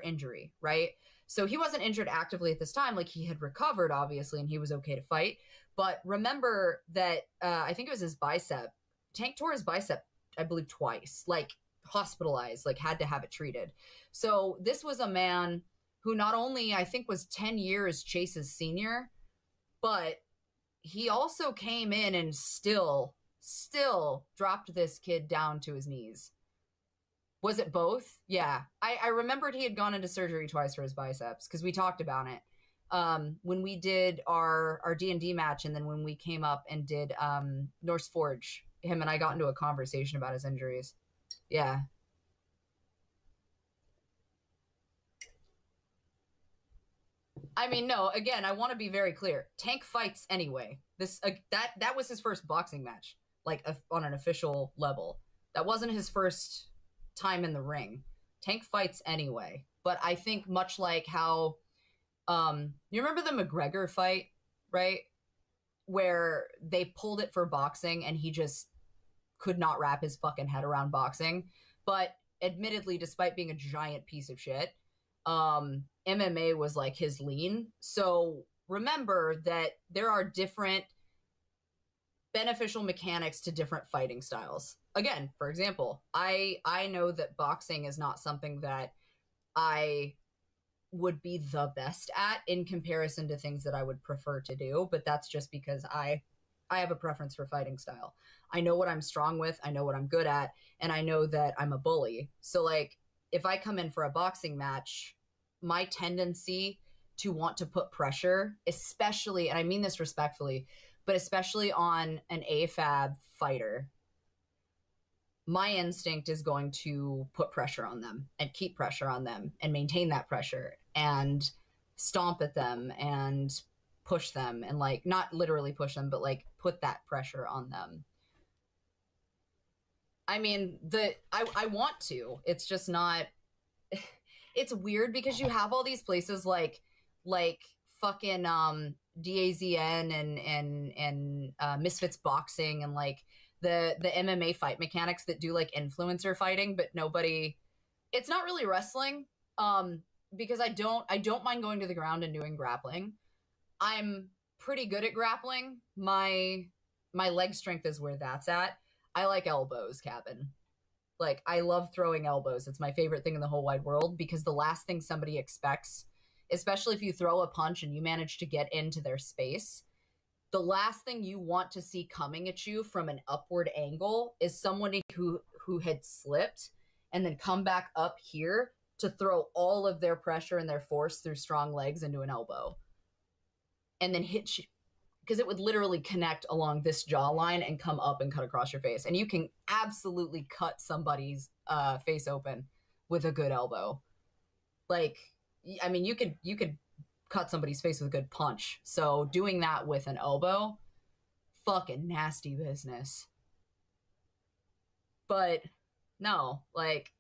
injury, right? So he wasn't injured actively at this time. Like he had recovered, obviously, and he was okay to fight. But remember that I think it was his bicep. Tank tore his bicep, I believe, twice, like hospitalized, like had to have it treated. So this was a man who not only, I think, was 10 years Chase's senior, but he also came in and still dropped this kid down to his knees. Was it both? Yeah. I remembered he had gone into surgery twice for his biceps because we talked about it. when we did our D&D match, and then when we came up and did Norse Forge, him and I got into a conversation about his injuries. Yeah. I mean, no, again, I want to be very clear. Tank fights anyway. This that was his first boxing match, like on an official level. That wasn't his first time in the ring. Tank fights anyway. But I think much like how you remember the McGregor fight, right? Where they pulled it for boxing and he just could not wrap his fucking head around boxing. But admittedly, despite being a giant piece of shit, MMA was like his lean. So remember that there are different beneficial mechanics to different fighting styles. Again, for example, I know that boxing is not something that I would be the best at in comparison to things that I would prefer to do, but that's just because I have a preference for fighting style. I know what I'm strong with, I know what I'm good at, and I know that I'm a bully. So like if I come in for a boxing match, my tendency to want to put pressure, especially, and I mean this respectfully, but especially on an AFAB fighter, my instinct is going to put pressure on them and keep pressure on them and maintain that pressure and stomp at them and push them and like not literally push them, but like put that pressure on them. I mean, I want to. It's just not. It's weird because you have all these places like fucking DAZN and Misfits Boxing and like the MMA fight mechanics that do like influencer fighting, but nobody. It's not really wrestling because I don't mind going to the ground and doing grappling. I'm pretty good at grappling. My leg strength is where that's at. I like elbows, Cabin. Like, I love throwing elbows. It's my favorite thing in the whole wide world because the last thing somebody expects, especially if you throw a punch and you manage to get into their space, the last thing you want to see coming at you from an upward angle is somebody who had slipped and then come back up here to throw all of their pressure and their force through strong legs into an elbow and then hit you. Because it would literally connect along this jawline and come up and cut across your face. And you can absolutely cut somebody's face open with a good elbow. Like, I mean, you could cut somebody's face with a good punch. So doing that with an elbow, fucking nasty business. But no, like,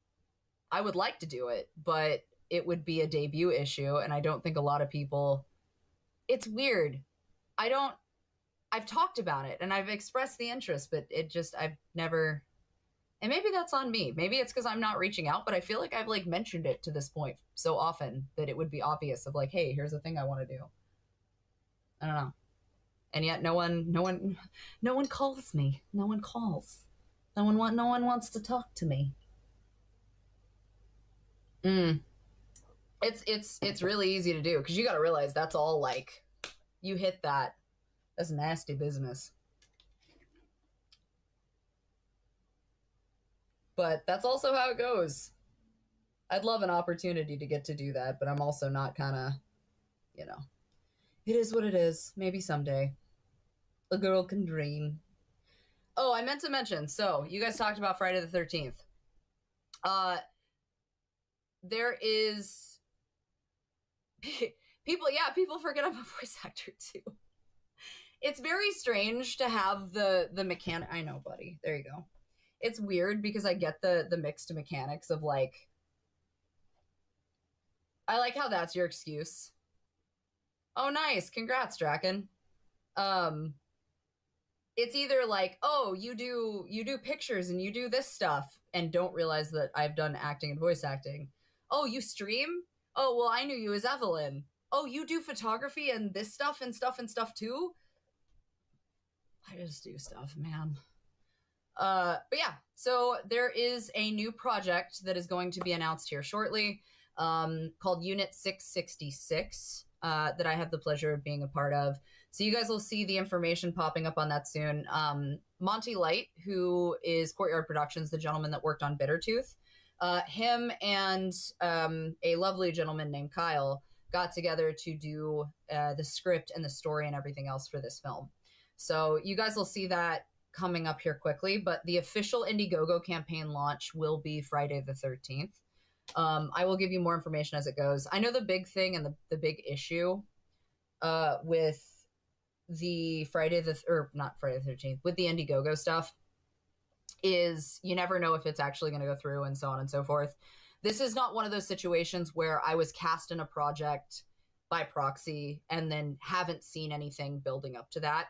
I would like to do it, but it would be a debut issue. And I don't think a lot of people, it's weird. I've talked about it and I've expressed the interest, but I've never, and maybe that's on me. Maybe it's because I'm not reaching out, but I feel like I've like mentioned it to this point so often that it would be obvious of like, hey, here's a thing I want to do. I don't know. And yet no one calls me. No one calls. No one wants to talk to me. It's really easy to do because you got to realize that's all like, you hit that. That's nasty business. But that's also how it goes. I'd love an opportunity to get to do that, but I'm also not kind of, you know. It is what it is. Maybe someday. A girl can dream. Oh, I meant to mention. So, you guys talked about Friday the 13th. There is... people forget I'm a voice actor, too. It's very strange to have the mechanic. I know, buddy. There you go. It's weird because I get the mixed mechanics of like. I like how that's your excuse. Oh, nice. Congrats, Draken. It's either like, oh, you do pictures and you do this stuff and don't realize that I've done acting and voice acting. Oh, you stream? Oh, well, I knew you as Evelyn. Oh, you do photography and this stuff and stuff too? I just do stuff, man. But yeah, so there is a new project that is going to be announced here shortly, called Unit 666, that I have the pleasure of being a part of. So you guys will see the information popping up on that soon. Monty Light, who is Courtyard Productions, the gentleman that worked on Bittertooth, him and a lovely gentleman named Kyle got together to do the script and the story and everything else for this film. So you guys will see that coming up here quickly, but the official Indiegogo campaign launch will be Friday the 13th. I will give you more information as it goes. I know the big thing and the big issue with the not Friday the 13th, with the Indiegogo stuff is you never know if it's actually going to go through and so on and so forth. This is not one of those situations where I was cast in a project by proxy and then haven't seen anything building up to that.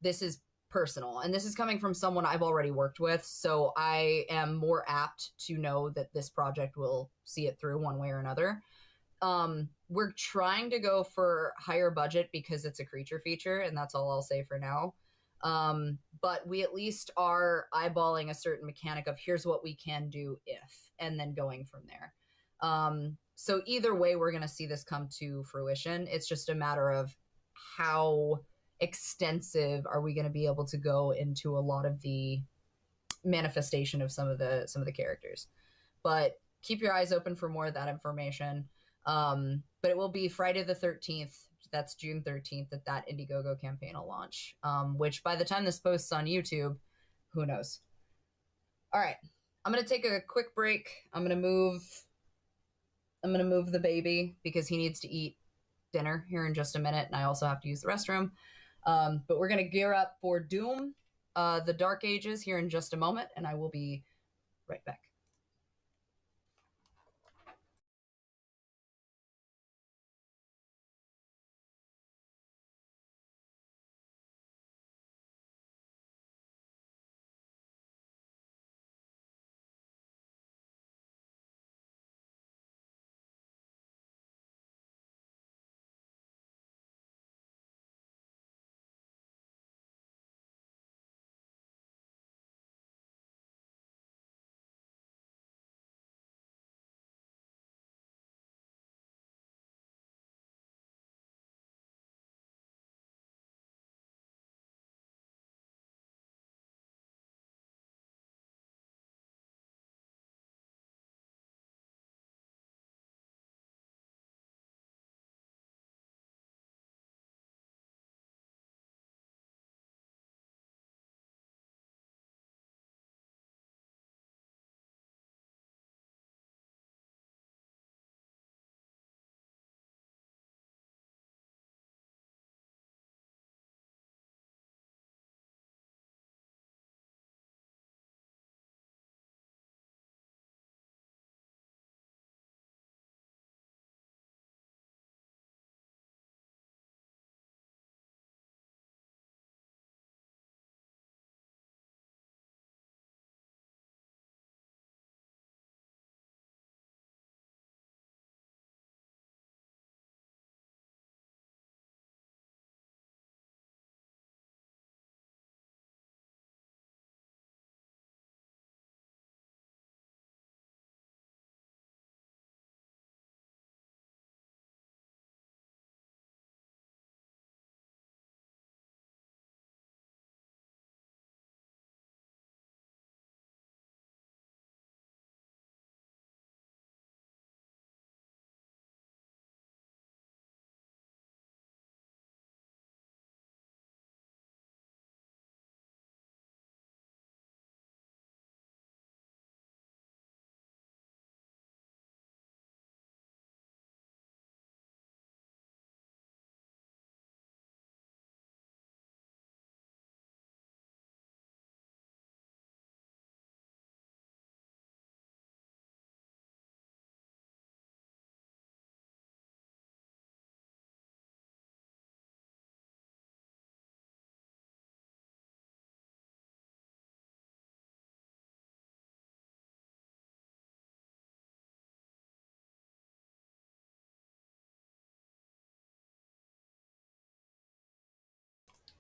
This is personal, and this is coming from someone I've already worked with, so I am more apt to know that this project will see it through one way or another. We're trying to go for higher budget because it's a creature feature, and that's all I'll say for now. But we at least are eyeballing a certain mechanic of here's what we can do if, and then going from there. So either way, we're going to see this come to fruition. It's just a matter of how extensive are we going to be able to go into a lot of the manifestation of some of the characters. But keep your eyes open for more of that information. But it will be Friday the 13th. That's June 13th that Indiegogo campaign will launch, which by the time this posts on YouTube, who knows? All right, I'm going to take a quick break. I'm going to move the baby because he needs to eat dinner here in just a minute, and I also have to use the restroom. But we're going to gear up for Doom, the Dark Ages here in just a moment, and I will be right back.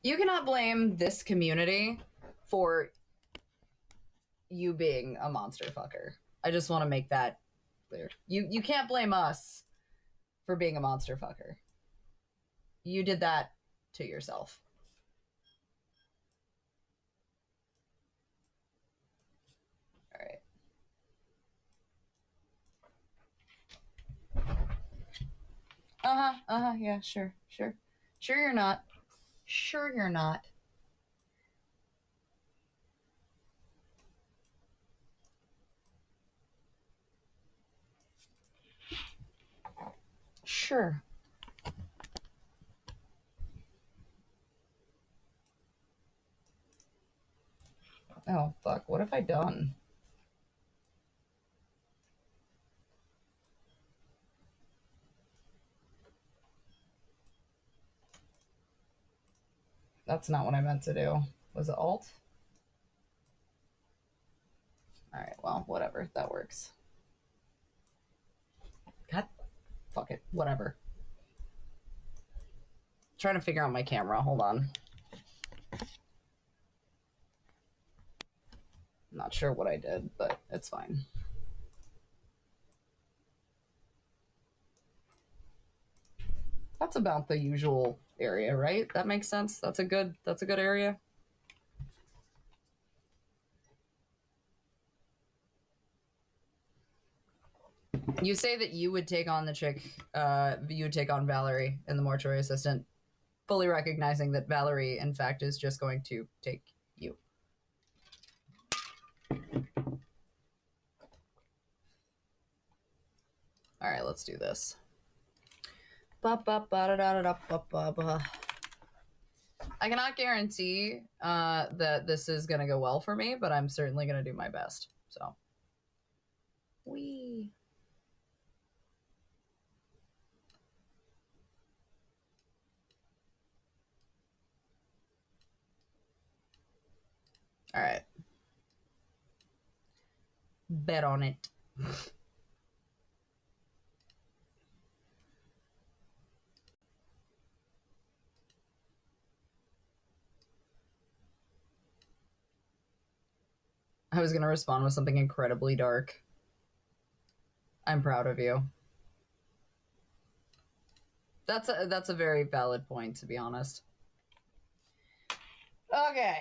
You cannot blame this community for you being a monster fucker. I just want to make that clear. You can't blame us for being a monster fucker. You did that to yourself. All right. Yeah, sure. Sure you're not. Sure you're not. Sure. Oh, fuck. What have I done? That's not what I meant to do. Was it Alt? Alright, well, whatever. That works. God, fuck it. Whatever. Trying to figure out my camera. Hold on. Not sure what I did, but it's fine. That's about the usual area, right? That makes sense. That's a good area. You say that you would take on the chick, you would take on Valerie in the mortuary assistant, fully recognizing that Valerie, in fact, is just going to take you. All right, let's do this. I cannot guarantee that this is going to go well for me, but I'm certainly going to do my best. So, wee. All right. Bet on it. I was going to respond with something incredibly dark. I'm proud of you. That's a very valid point, to be honest. Okay.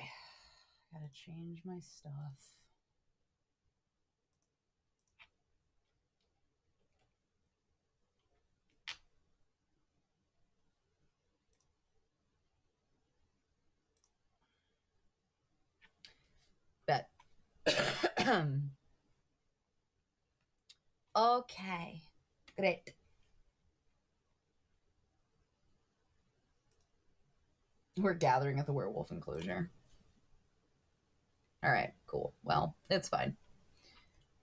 Gotta change my stuff. Bet. Okay. Great. We're gathering at the werewolf enclosure. All right, cool. Well, it's fine.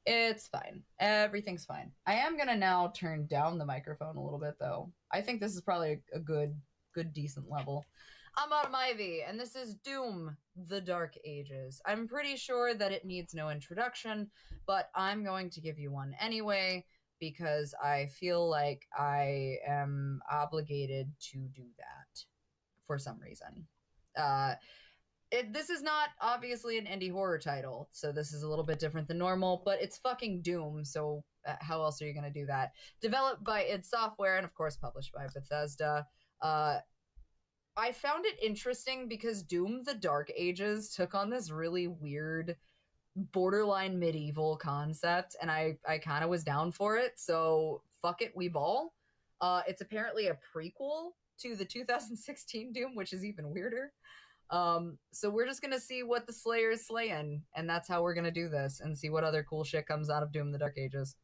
It's fine. Everything's fine. I am gonna now turn down the microphone a little bit, though. I think this is probably a good, decent level. I'm Autumn Ivy, and this is Doom: The Dark Ages. I'm pretty sure that it needs no introduction, but I'm going to give you one anyway, because I feel like I am obligated to do that for some reason. This is not obviously an indie horror title, so this is a little bit different than normal, but it's fucking Doom, so how else are you going to do that? Developed by id Software and, of course, published by Bethesda. I found it interesting because Doom: The Dark Ages took on this really weird, borderline medieval concept, and I kind of was down for it, so fuck it, we ball. It's apparently a prequel to the 2016 Doom, which is even weirder. So we're just gonna see what the Slayer is slaying, and that's how we're gonna do this, and see what other cool shit comes out of Doom: The Dark Ages.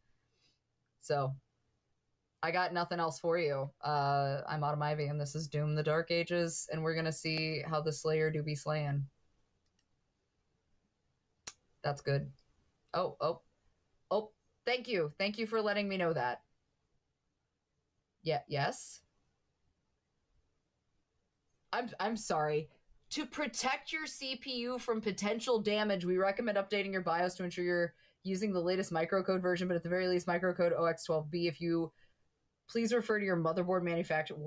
So, I got nothing else for you. I'm Autumn Ivy, and this is Doom: The Dark Ages, and we're gonna see how the Slayer do be slaying. That's good. Oh, thank you. Thank you for letting me know that. Yeah, yes? I'm sorry. To protect your CPU from potential damage, we recommend updating your BIOS to ensure you're using the latest microcode version, but at the very least, microcode OX12B. If you please refer to your motherboard manufacturer.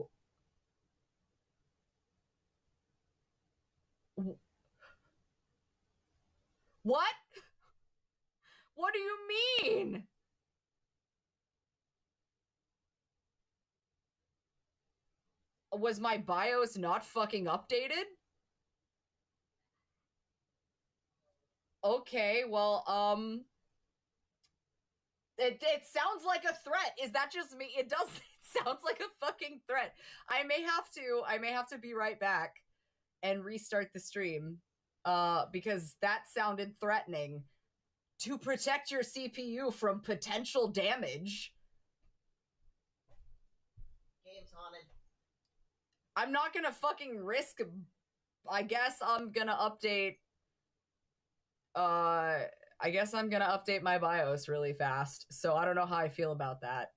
What? What do you mean? Was my BIOS not fucking updated? Okay, well, It sounds like a threat. Is that just me? It does. It sounds like a fucking threat. I may have to be right back and restart the stream, because that sounded threatening. To protect your CPU from potential damage. Game's haunted. I'm not gonna fucking risk. I guess I'm gonna update. I guess I'm gonna update my BIOS really fast. So I don't know how I feel about that.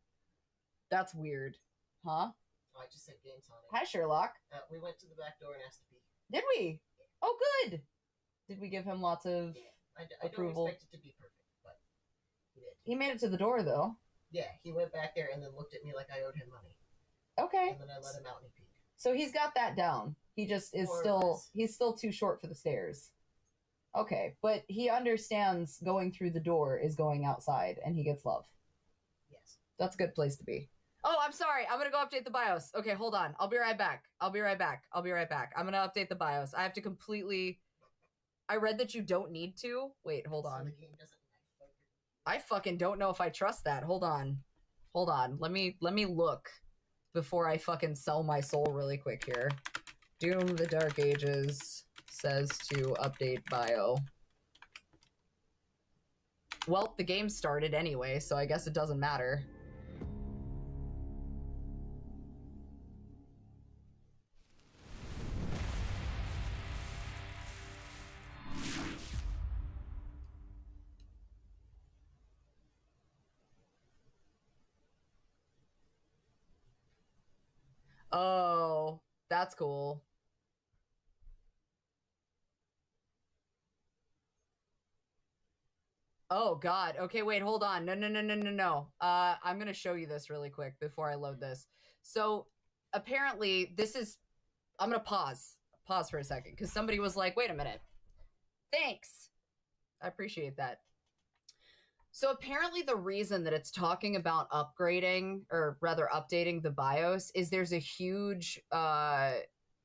That's weird. Huh? Oh, I just said game's haunted. Hi, Sherlock. We went to the back door and asked to pee. Did we? Oh, good. Did we give him lots of I don't approval? expect it to be perfect, but he did. He made it to the door, though. Yeah, he went back there and then looked at me like I owed him money. Okay. And then I let him out and he peed. So he's got that down. He just is he's still too short for the stairs. Okay, but he understands going through the door is going outside, and he gets love. Yes. That's a good place to be. Oh, I'm sorry. I'm gonna go update the BIOS. Okay, hold on. I'll be right back. I'm gonna update the BIOS. I have to completely... I read that you don't need to. Wait, hold on. So the game doesn't... I fucking don't know if I trust that. Hold on. Let me look before I fucking sell my soul really quick here. Doom the Dark Ages says to update bio. Well, the game started anyway, so I guess it doesn't matter. Oh, that's cool. Oh god. Okay, wait, hold on. No. I'm gonna show you this really quick before I load this. So apparently this is... I'm gonna pause for a second, because somebody was like, wait a minute. Thanks. I appreciate that. So apparently the reason that it's talking about upgrading, or rather updating the BIOS, is there's a huge Intel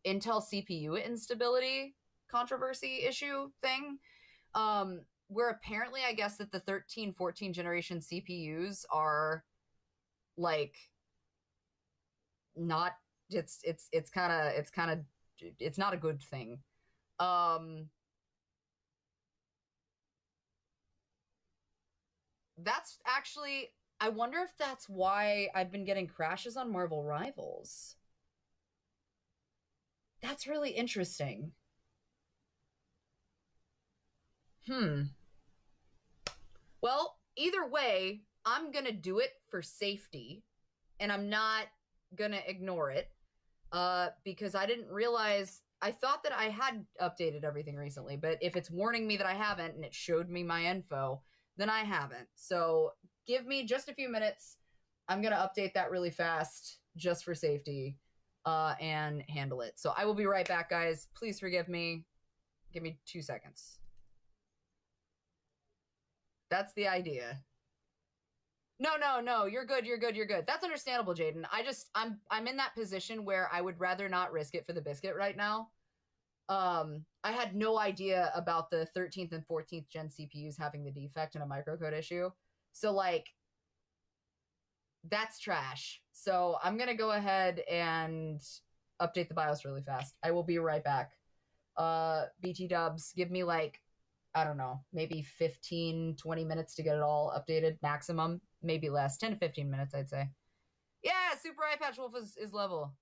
CPU instability controversy issue thing. Where apparently I guess that the 13, 14 generation CPUs are like not... it's not a good thing. That's actually... I wonder if that's why I've been getting crashes on Marvel Rivals. That's really interesting. Well, either way, I'm gonna do it for safety, and I'm not gonna ignore it, because I didn't realize... I thought that I had updated everything recently, but if it's warning me that I haven't, and it showed me my info, then I haven't. So give me just a few minutes. I'm gonna update that really fast, just for safety, and handle it. So I will be right back, guys. Please forgive me. Give me 2 seconds. That's the idea. No, you're good. That's understandable, Jaden. I'm in that position where I would rather not risk it for the biscuit right now. I had no idea about the 13th and 14th gen CPUs having the defect and a microcode issue. So, like, that's trash. So I'm gonna go ahead and update the BIOS really fast. I will be right back. BT dubs, give me like, I don't know, maybe 15, 20 minutes to get it all updated, maximum. Maybe less, 10 to 15 minutes, I'd say. Yeah, Super Eye Patch Wolf is level.